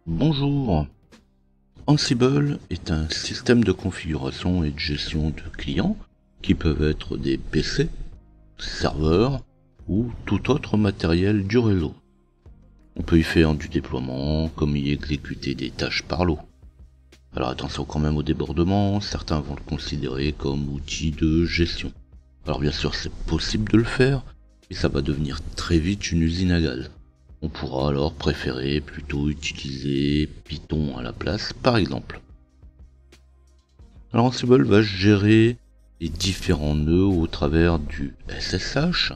Bonjour. Ansible est un système de configuration et de gestion de clients qui peuvent être des PC, serveurs ou tout autre matériel du réseau. On peut y faire du déploiement comme y exécuter des tâches par lot. Alors attention quand même au débordement, certains vont le considérer comme outil de gestion. Alors bien sûr c'est possible de le faire, mais ça va devenir très vite une usine à gaz. On pourra alors préférer plutôt utiliser Python à la place par exemple. Alors Ansible va gérer les différents nœuds au travers du SSH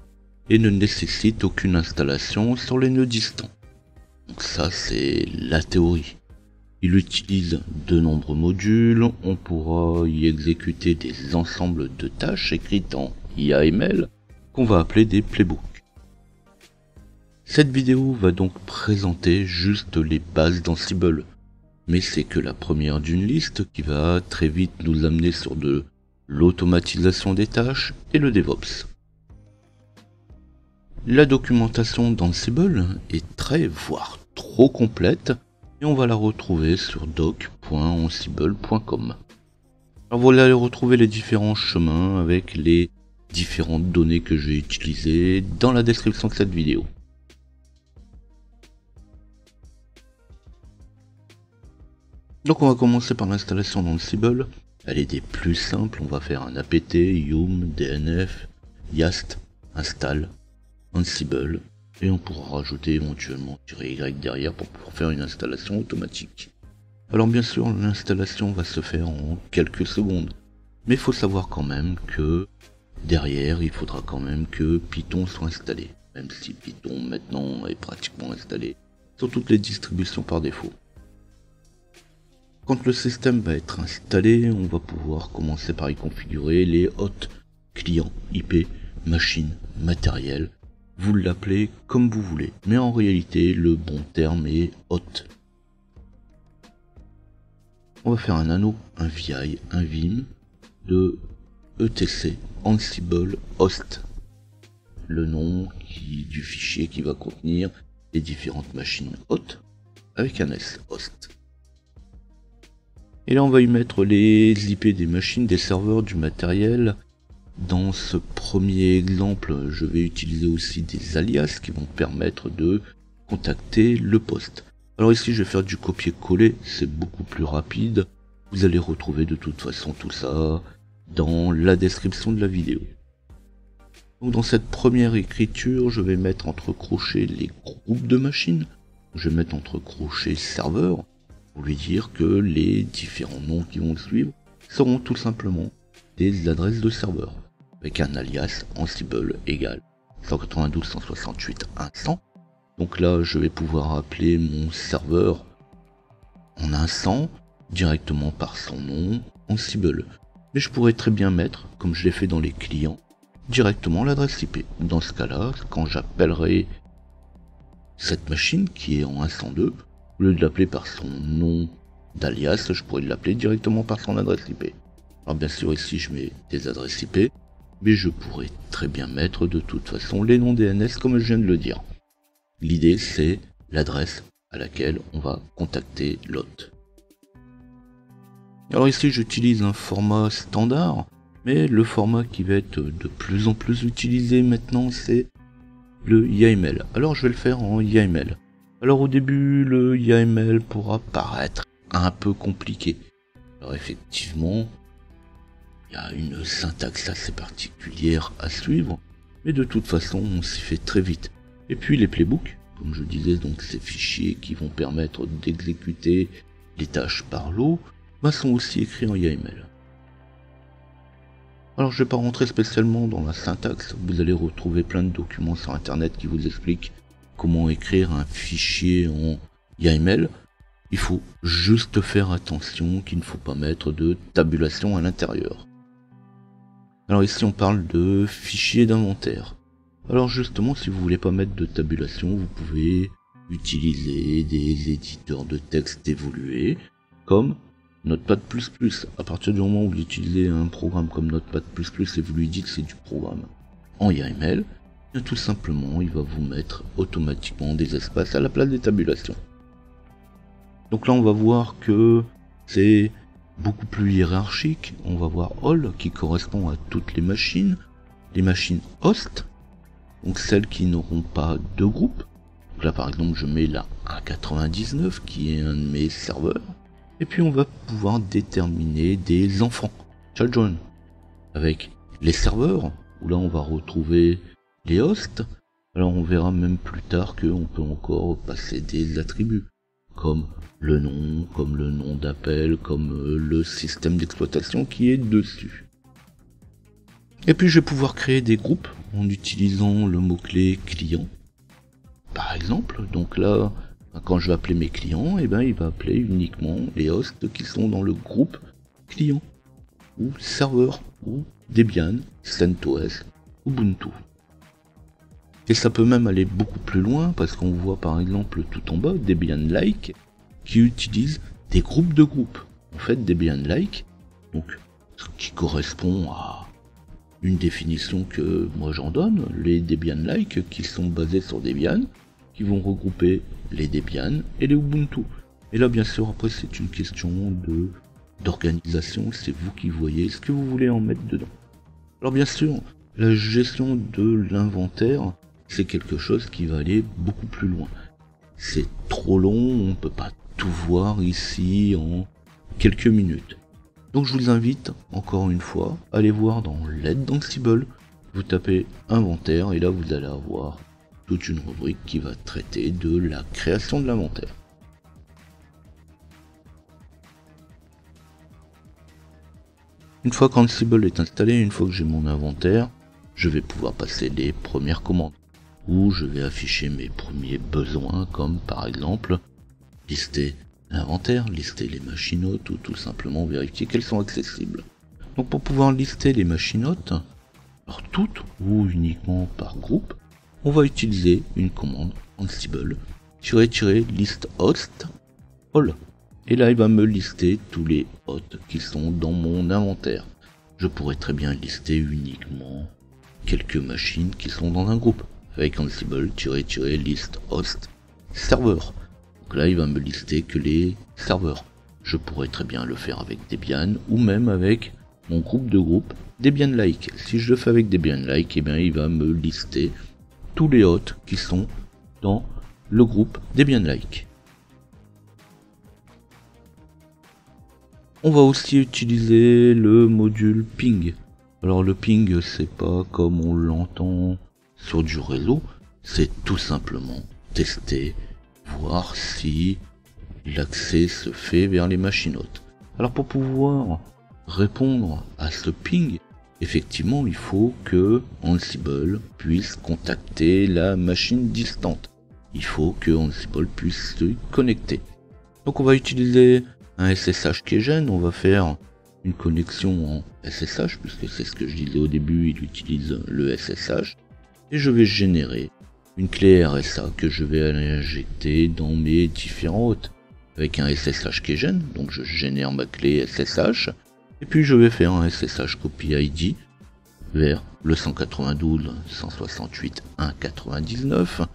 et ne nécessite aucune installation sur les nœuds distants. Donc ça c'est la théorie. Il utilise de nombreux modules, on pourra y exécuter des ensembles de tâches écrites en YAML qu'on va appeler des playbooks. Cette vidéo va donc présenter juste les bases d'Ansible, mais c'est que la première d'une liste qui va très vite nous amener sur de l'automatisation des tâches et le DevOps. La documentation d'Ansible est très, voire trop complète, et on va la retrouver sur doc.ansible.com. Alors vous allez retrouver les différents chemins avec les différentes données que j'ai utilisées dans la description de cette vidéo. Donc on va commencer par l'installation d'Ansible. Elle est des plus simples, on va faire un apt yum dnf yast install Ansible et on pourra rajouter éventuellement -y derrière pour pouvoir faire une installation automatique. Alors bien sûr l'installation va se faire en quelques secondes, mais il faut savoir quand même que derrière il faudra quand même que Python soit installé, même si Python maintenant est pratiquement installé sur toutes les distributions par défaut. Quand le système va être installé, on va pouvoir commencer par y configurer les hôtes, clients, IP, machines, matériel. Vous l'appelez comme vous voulez, mais en réalité, le bon terme est hôte. On va faire un anneau, un VI, un vim de etc Ansible host. Le nom du fichier qui va contenir les différentes machines hôtes avec un S, host. Et là on va y mettre les IP des machines, des serveurs, du matériel. Dans ce premier exemple, je vais utiliser aussi des alias qui vont permettre de contacter le poste. Alors ici je vais faire du copier-coller, c'est beaucoup plus rapide. Vous allez retrouver de toute façon tout ça dans la description de la vidéo. Donc dans cette première écriture, je vais mettre entre crochets les groupes de machines. Je vais mettre entre crochets serveur, pour lui dire que les différents noms qui vont suivre seront tout simplement des adresses de serveurs, avec un alias Ansible égale 192.168.100. Donc là, je vais pouvoir appeler mon serveur en 100 directement par son nom, Ansible. Mais je pourrais très bien mettre, comme je l'ai fait dans les clients, directement l'adresse IP. Dans ce cas-là, quand j'appellerai cette machine qui est en 102, au lieu de l'appeler par son nom d'alias, je pourrais l'appeler directement par son adresse IP. Alors bien sûr ici je mets des adresses IP, mais je pourrais très bien mettre de toute façon les noms DNS comme je viens de le dire. L'idée c'est l'adresse à laquelle on va contacter l'hôte. Alors ici j'utilise un format standard, mais le format qui va être de plus en plus utilisé maintenant c'est le YAML. Alors je vais le faire en YAML. Alors au début le YAML pourra paraître un peu compliqué. Alors effectivement, il y a une syntaxe assez particulière à suivre, mais de toute façon on s'y fait très vite. Et puis les playbooks, comme je disais, donc ces fichiers qui vont permettre d'exécuter les tâches par lot, sont aussi écrits en YAML. Alors je vais pas rentrer spécialement dans la syntaxe, vous allez retrouver plein de documents sur internet qui vous expliquent comment écrire un fichier en YAML. Il faut juste faire attention qu'il ne faut pas mettre de tabulation à l'intérieur. Alors ici on parle de fichier d'inventaire. Alors justement si vous voulez pas mettre de tabulation, vous pouvez utiliser des éditeurs de texte évolués comme Notepad++. À partir du moment où vous utilisez un programme comme Notepad++ et vous lui dites que c'est du programme en YAML, tout simplement il va vous mettre automatiquement des espaces à la place des tabulations. Donc là on va voir que c'est beaucoup plus hiérarchique. On va voir all qui correspond à toutes les machines host, donc celles qui n'auront pas de groupe. Donc là par exemple je mets la 1.99 qui est un de mes serveurs. Et puis on va pouvoir déterminer des enfants, children, avec les serveurs, où là on va retrouver les hosts. Alors on verra même plus tard qu'on peut encore passer des attributs, comme le nom d'appel, comme le système d'exploitation qui est dessus. Et puis je vais pouvoir créer des groupes en utilisant le mot-clé client. Par exemple, donc là, quand je vais appeler mes clients, il va appeler uniquement les hosts qui sont dans le groupe client, ou serveur, ou Debian, CentOS, Ubuntu. Et ça peut même aller beaucoup plus loin, parce qu'on voit par exemple tout en bas Debian-like, qui utilise des groupes de groupes. En fait, Debian-like, donc ce qui correspond à une définition que moi j'en donne, les Debian-like qui sont basés sur Debian, qui vont regrouper les Debian et les Ubuntu. Et là bien sûr après c'est une question d'organisation, c'est vous qui voyez ce que vous voulez en mettre dedans. Alors bien sûr, la gestion de l'inventaire, c'est quelque chose qui va aller beaucoup plus loin. C'est trop long, on peut pas tout voir ici en quelques minutes. Donc je vous invite, encore une fois, à aller voir dans l'aide d'Ansible, vous tapez inventaire et là vous allez avoir toute une rubrique qui va traiter de la création de l'inventaire. Une fois qu'Ansible est installé, une fois que j'ai mon inventaire, je vais pouvoir passer les premières commandes, où je vais afficher mes premiers besoins, comme par exemple lister l'inventaire, lister les machines hôtes, ou tout simplement vérifier qu'elles sont accessibles. Donc pour pouvoir lister les machines hôtes, alors toutes ou uniquement par groupe, on va utiliser une commande Ansible --list host all. Et là il va me lister tous les hôtes qui sont dans mon inventaire. Je pourrais très bien lister uniquement quelques machines qui sont dans un groupe avec Ansible --list host serveur. Donc là il va me lister que les serveurs. Je pourrais très bien le faire avec Debian ou même avec mon groupe de groupes Debian-like. Si je le fais avec Debian-like, il va me lister tous les hôtes qui sont dans le groupe Debian-like. On va aussi utiliser le module ping. Alors le ping, c'est pas comme on l'entend sur du réseau, c'est tout simplement tester, voir si l'accès se fait vers les machines hôtes. Alors pour pouvoir répondre à ce ping, effectivement il faut que Ansible puisse contacter la machine distante. Il faut que Ansible puisse se connecter. Donc on va utiliser un SSH keygen, on va faire une connexion en SSH, puisque c'est ce que je disais au début, il utilise le SSH, et je vais générer une clé RSA que je vais aller injecter dans mes différents hôtes avec un SSH keygen, donc je génère ma clé SSH, et puis je vais faire un SSH copy ID vers le 192.168.1.99.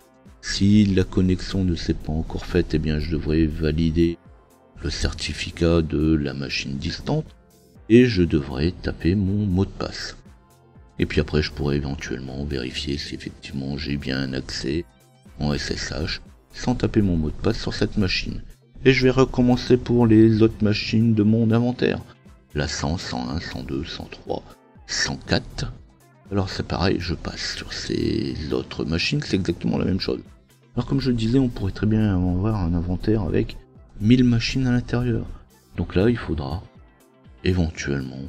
Si la connexion ne s'est pas encore faite, je devrais valider le certificat de la machine distante et je devrais taper mon mot de passe. Et puis après je pourrais éventuellement vérifier si effectivement j'ai bien un accès en SSH sans taper mon mot de passe sur cette machine. Et je vais recommencer pour les autres machines de mon inventaire. La 100, 101, 102, 103, 104. Alors c'est pareil, je passe sur ces autres machines, c'est exactement la même chose. Alors comme je le disais, on pourrait très bien avoir un inventaire avec 1000 machines à l'intérieur. Donc là, il faudra éventuellement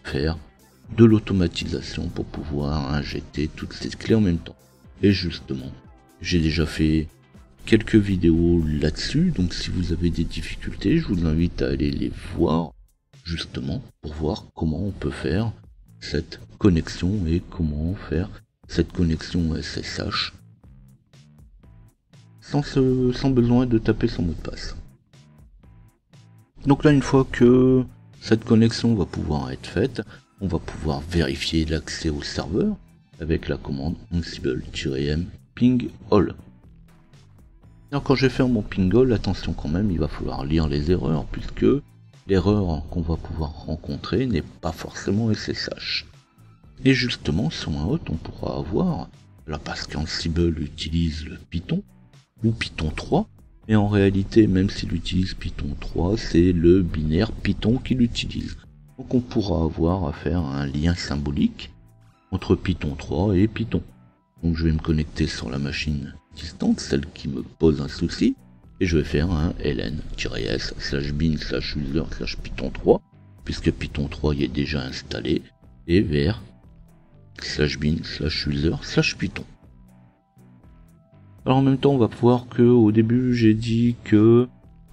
faire de l'automatisation pour pouvoir injecter toutes ces clés en même temps. Et justement, j'ai déjà fait quelques vidéos là-dessus, donc si vous avez des difficultés, je vous invite à aller les voir, justement, pour voir comment on peut faire cette connexion et comment faire cette connexion SSH sans besoin de taper son mot de passe. Donc là, une fois que cette connexion va pouvoir être faite, on va pouvoir vérifier l'accès au serveur avec la commande Ansible-m ping all. Alors quand je vais faire mon pingle, attention quand même, il va falloir lire les erreurs, puisque l'erreur qu'on va pouvoir rencontrer n'est pas forcément SSH. Et justement, sur un hot, on pourra avoir, là parce qu'Ansible utilise le Python, ou Python 3, et en réalité, même s'il utilise Python 3, c'est le binaire Python qu'il utilise. Donc on pourra avoir à faire un lien symbolique entre Python 3 et Python. Donc je vais me connecter sur la machine distante, celle qui me pose un souci, et je vais faire un ln-s/bin/user/python3, puisque Python 3 y est déjà installé, et vers /bin/user/python. Alors en même temps, on va voir que au début j'ai dit que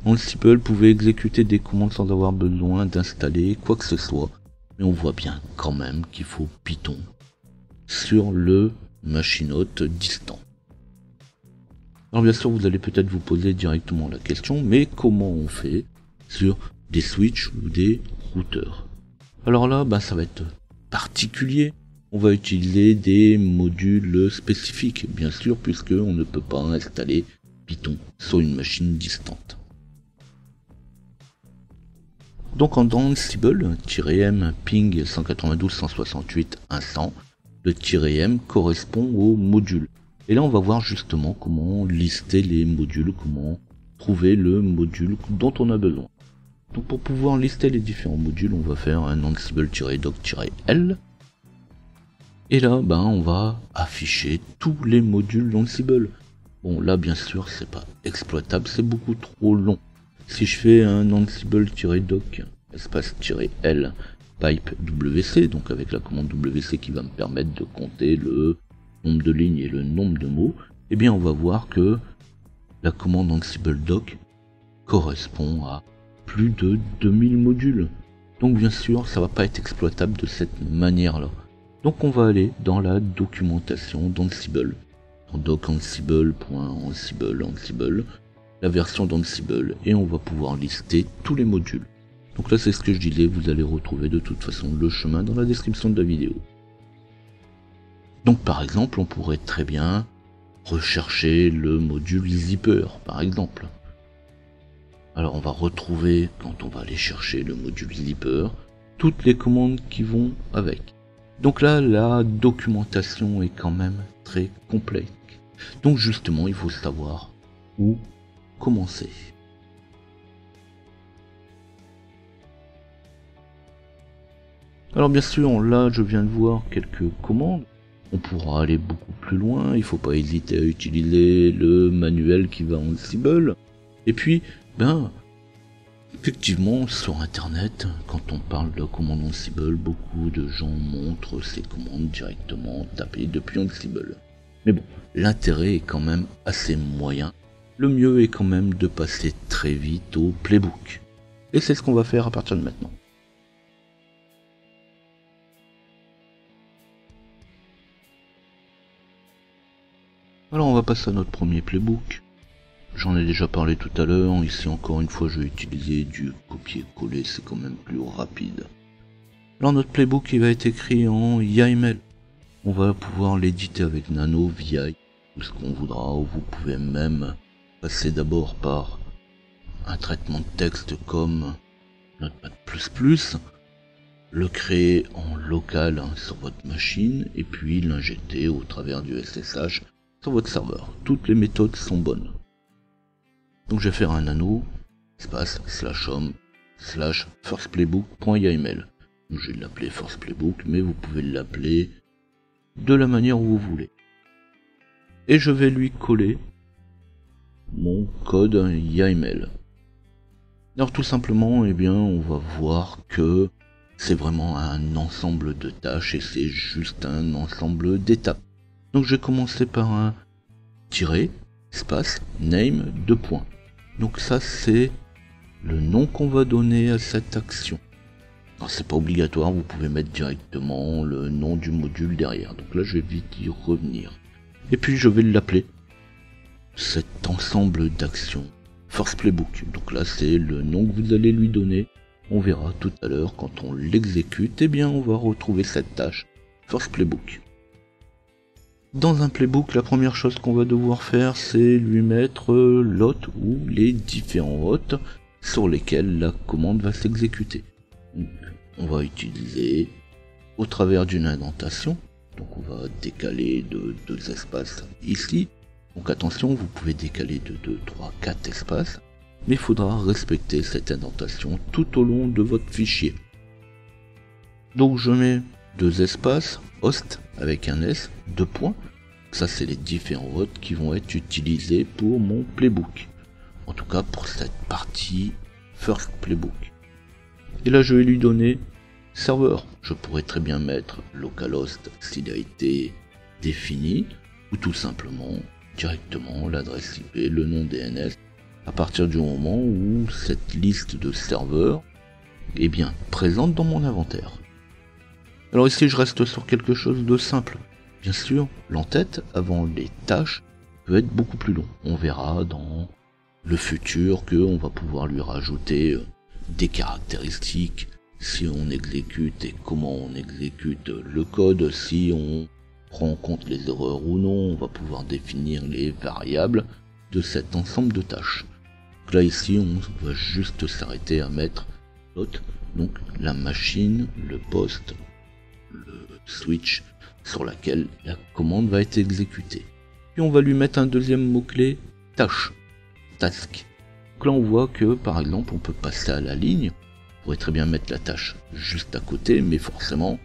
Ansible pouvait exécuter des commandes sans avoir besoin d'installer quoi que ce soit, mais on voit bien quand même qu'il faut Python sur le machine hôte distant. Alors bien sûr, vous allez peut-être vous poser directement la question, mais comment on fait sur des switches ou des routeurs? Alors là, ça va être particulier. On va utiliser des modules spécifiques, bien sûr, puisque on ne peut pas installer Python sur une machine distante. Donc en Ansible-m ping 192.168.100, le "-m" correspond au module. Et là on va voir justement comment lister les modules, comment trouver le module dont on a besoin. Donc pour pouvoir lister les différents modules, on va faire un ansible-doc-l. Et là, on va afficher tous les modules d'Ansible. Bon, là, bien sûr, c'est pas exploitable, c'est beaucoup trop long. Si je fais un ansible-doc, espace-l, pipe wc, donc avec la commande wc qui va me permettre de compter le nombre de lignes et le nombre de mots, eh bien, on va voir que la commande ansible-doc correspond à plus de 2000 modules. Donc, bien sûr, ça va pas être exploitable de cette manière-là. Donc on va aller dans la documentation d'Ansible, dans doc.ansible.ansible, la version d'Ansible, et on va pouvoir lister tous les modules. Donc là c'est ce que je disais, vous allez retrouver de toute façon le chemin dans la description de la vidéo. Donc par exemple, on pourrait très bien rechercher le module zipper, par exemple. Alors on va retrouver, quand on va aller chercher le module zipper, toutes les commandes qui vont avec. Donc là, la documentation est quand même très complexe. Donc justement, il faut savoir où commencer. Alors bien sûr, là, je viens de voir quelques commandes. On pourra aller beaucoup plus loin. Il ne faut pas hésiter à utiliser le manuel qui va en Ansible. Et puis, effectivement, sur internet, quand on parle de la commande Ansible, beaucoup de gens montrent ces commandes directement tapées depuis Ansible. Mais bon, l'intérêt est quand même assez moyen. Le mieux est quand même de passer très vite au playbook. Et c'est ce qu'on va faire à partir de maintenant. Alors on va passer à notre premier playbook. J'en ai déjà parlé tout à l'heure, ici encore une fois je vais utiliser du copier-coller, c'est quand même plus rapide. Alors notre playbook il va être écrit en YAML. On va pouvoir l'éditer avec Nano, VI, tout ce qu'on voudra, ou vous pouvez même passer d'abord par un traitement de texte comme Notepad++, le créer en local sur votre machine, et puis l'injecter au travers du SSH sur votre serveur. Toutes les méthodes sont bonnes. Donc je vais faire un nano, espace, /home, /firstplaybook.yml. Je vais l'appeler firstplaybook, mais vous pouvez l'appeler de la manière où vous voulez. Et je vais lui coller mon code YAML. Alors tout simplement, on va voir que c'est vraiment un ensemble de tâches et c'est juste un ensemble d'étapes. Donc je vais commencer par un tiret, espace, name, 2 points. Donc ça c'est le nom qu'on va donner à cette action. Alors c'est pas obligatoire, vous pouvez mettre directement le nom du module derrière. Donc là je vais vite y revenir. Et puis je vais l'appeler cet ensemble d'actions firstplaybook. Donc là c'est le nom que vous allez lui donner. On verra tout à l'heure quand on l'exécute, on va retrouver cette tâche firstplaybook. Dans un playbook, la première chose qu'on va devoir faire, c'est lui mettre l'hôte ou les différents hôtes sur lesquels la commande va s'exécuter. On va utiliser au travers d'une indentation, donc on va décaler de 2 espaces ici. Donc attention, vous pouvez décaler de 2, 3, 4 espaces, mais il faudra respecter cette indentation tout au long de votre fichier. Donc je mets 2 espaces, host avec un S, 2 points. Ça c'est les différents hôtes qui vont être utilisés pour mon playbook. En tout cas pour cette partie first playbook. Et là je vais lui donner serveur. Je pourrais très bien mettre localhost s'il a été défini, ou tout simplement directement l'adresse IP, le nom DNS, à partir du moment où cette liste de serveurs est bien présente dans mon inventaire. Alors ici je reste sur quelque chose de simple. Bien sûr, l'entête avant les tâches peut être beaucoup plus long. On verra dans le futur qu'on va pouvoir lui rajouter des caractéristiques si on exécute et comment on exécute le code, si on prend en compte les erreurs ou non, on va pouvoir définir les variables de cet ensemble de tâches. Donc là ici on va juste s'arrêter à mettre l'hôte, donc la machine, le poste, le switch sur laquelle la commande va être exécutée. Puis on va lui mettre un deuxième mot-clé, tâche, task. Donc là on voit que par exemple on peut passer à la ligne. Je pourrais très bien mettre la tâche juste à côté, mais forcément,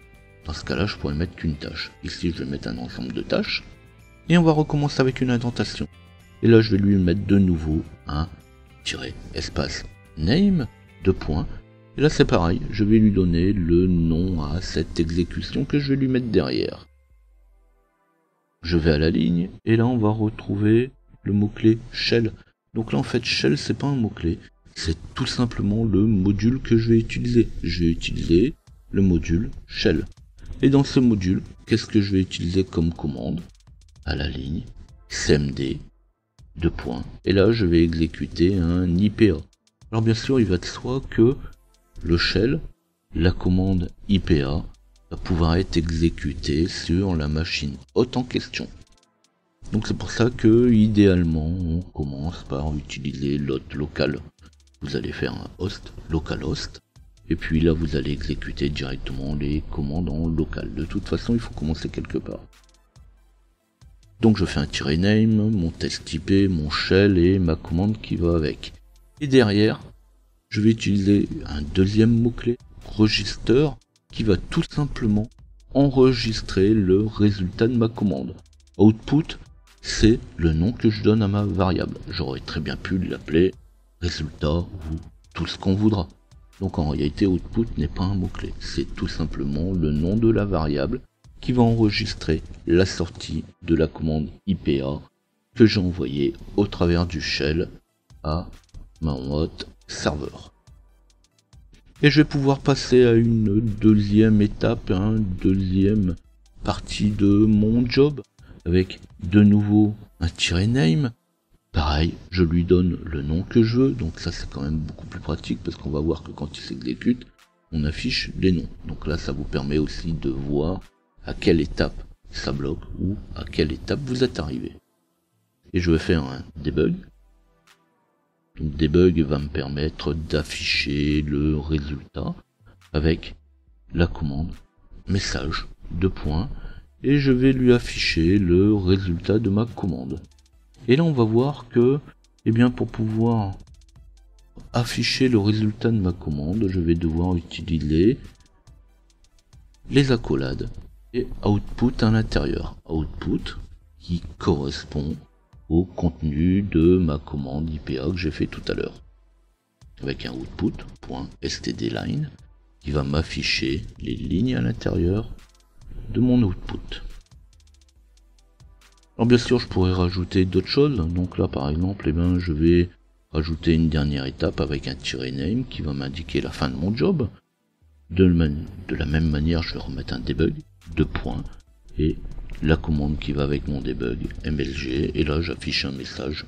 dans ce cas-là, je pourrais mettre qu'une tâche. Ici, je vais mettre un ensemble de tâches. Et on va recommencer avec une indentation. Et là, je vais lui mettre de nouveau un espace name, 2 points. Et là, c'est pareil, je vais lui donner le nom à cette exécution que je vais lui mettre derrière. Je vais à la ligne, et là, on va retrouver le mot-clé shell. Donc là, en fait, shell, c'est pas un mot-clé. C'est tout simplement le module que je vais utiliser. Je vais utiliser le module shell. Et dans ce module, qu'est-ce que je vais utiliser comme commande? À la ligne, cmd, 2 points. Et là, je vais exécuter un IPA. Alors bien sûr, il va de soi que le shell, la commande IPA, va pouvoir être exécutée sur la machine hôte en question. Donc c'est pour ça que, idéalement, on commence par utiliser l'hôte local. Vous allez faire un host, localhost, et puis là vous allez exécuter directement les commandes en local. De toute façon, il faut commencer quelque part. Donc je fais un -name, mon test IP, mon shell et ma commande qui va avec. Et derrière, je vais utiliser un deuxième mot-clé, register, qui va tout simplement enregistrer le résultat de ma commande. Output, c'est le nom que je donne à ma variable. J'aurais très bien pu l'appeler résultat ou tout ce qu'on voudra. Donc en réalité, output n'est pas un mot-clé, c'est tout simplement le nom de la variable qui va enregistrer la sortie de la commande IPA que j'ai envoyée au travers du shell à mon hôte serveur. Et je vais pouvoir passer à une deuxième étape, une deuxième partie de mon job, avec de nouveau un -name. Pareil, je lui donne le nom que je veux, donc ça c'est quand même beaucoup plus pratique parce qu'on va voir que quand il s'exécute, on affiche les noms. Donc là ça vous permet aussi de voir à quelle étape ça bloque ou à quelle étape vous êtes arrivé. Et je vais faire un debug. Donc debug va me permettre d'afficher le résultat avec la commande message, 2 points, et je vais lui afficher le résultat de ma commande. Et là on va voir que, eh bien, pour pouvoir afficher le résultat de ma commande, je vais devoir utiliser les accolades et output à l'intérieur. Output qui correspond au contenu de ma commande IPA que j'ai fait tout à l'heure. Avec un output.stdline qui va m'afficher les lignes à l'intérieur de mon output. Alors bien sûr je pourrais rajouter d'autres choses, donc là par exemple je vais rajouter une dernière étape avec un -name qui va m'indiquer la fin de mon job. De la même manière je vais remettre un debug, 2 points, et la commande qui va avec mon debug, mlg, et là j'affiche un message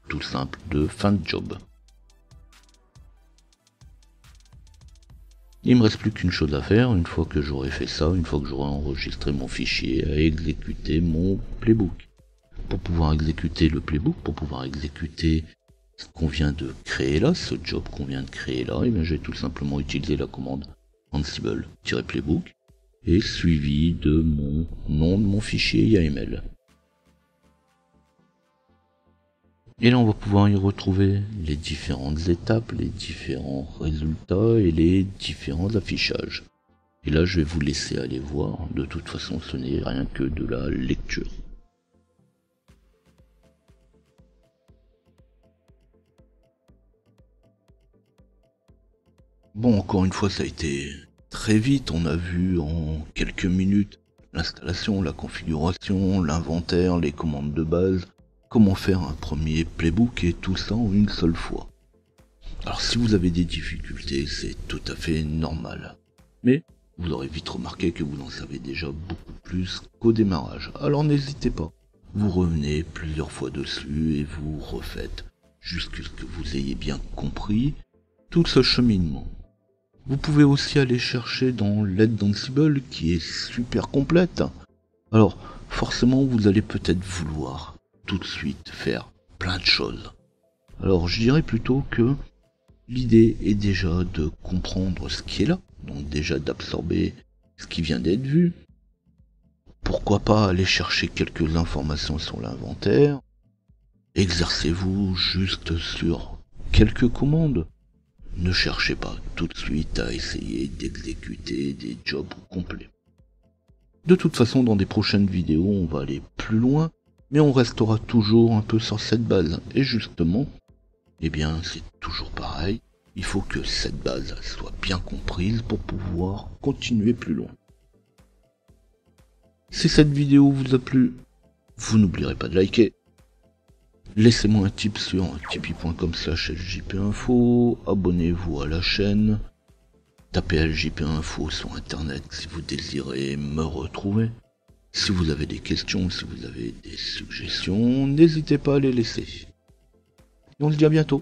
tout simple de fin de job. Il me reste plus qu'une chose à faire. Une fois que j'aurai fait ça, une fois que j'aurai enregistré mon fichier, à exécuter mon playbook. Pour pouvoir exécuter le playbook, pour pouvoir exécuter ce qu'on vient de créer là, ce job qu'on vient de créer là, et bien j'ai tout simplement utilisé la commande Ansible-playbook et suivi de mon nom de mon fichier YAML. Et là on va pouvoir y retrouver les différentes étapes, les différents résultats et les différents affichages. Et là je vais vous laisser aller voir, de toute façon ce n'est rien que de la lecture. Bon, encore une fois ça a été très vite, on a vu en quelques minutes l'installation, la configuration, l'inventaire, les commandes de base, comment faire un premier playbook et tout ça en une seule fois. Alors si vous avez des difficultés, c'est tout à fait normal. Mais vous aurez vite remarqué que vous en savez déjà beaucoup plus qu'au démarrage. Alors n'hésitez pas, vous revenez plusieurs fois dessus et vous refaites jusqu'à ce que vous ayez bien compris tout ce cheminement. Vous pouvez aussi aller chercher dans l'aide d'Ansible qui est super complète. Alors forcément vous allez peut-être vouloir tout de suite faire plein de choses. Alors je dirais plutôt que l'idée est déjà de comprendre ce qui est là, donc déjà d'absorber ce qui vient d'être vu. Pourquoi pas aller chercher quelques informations sur l'inventaire. Exercez-vous juste sur quelques commandes. Ne cherchez pas tout de suite à essayer d'exécuter des jobs complets. De toute façon, dans des prochaines vidéos, on va aller plus loin, mais on restera toujours un peu sur cette base. Et justement, eh bien, c'est toujours pareil. Il faut que cette base soit bien comprise pour pouvoir continuer plus loin. Si cette vidéo vous a plu, vous n'oublierez pas de liker. Laissez-moi un tip sur tipeee.com/ljpinfo, abonnez-vous à la chaîne, tapez ljpinfo sur internet si vous désirez me retrouver. Si vous avez des questions, si vous avez des suggestions, n'hésitez pas à les laisser. Et on se dit à bientôt.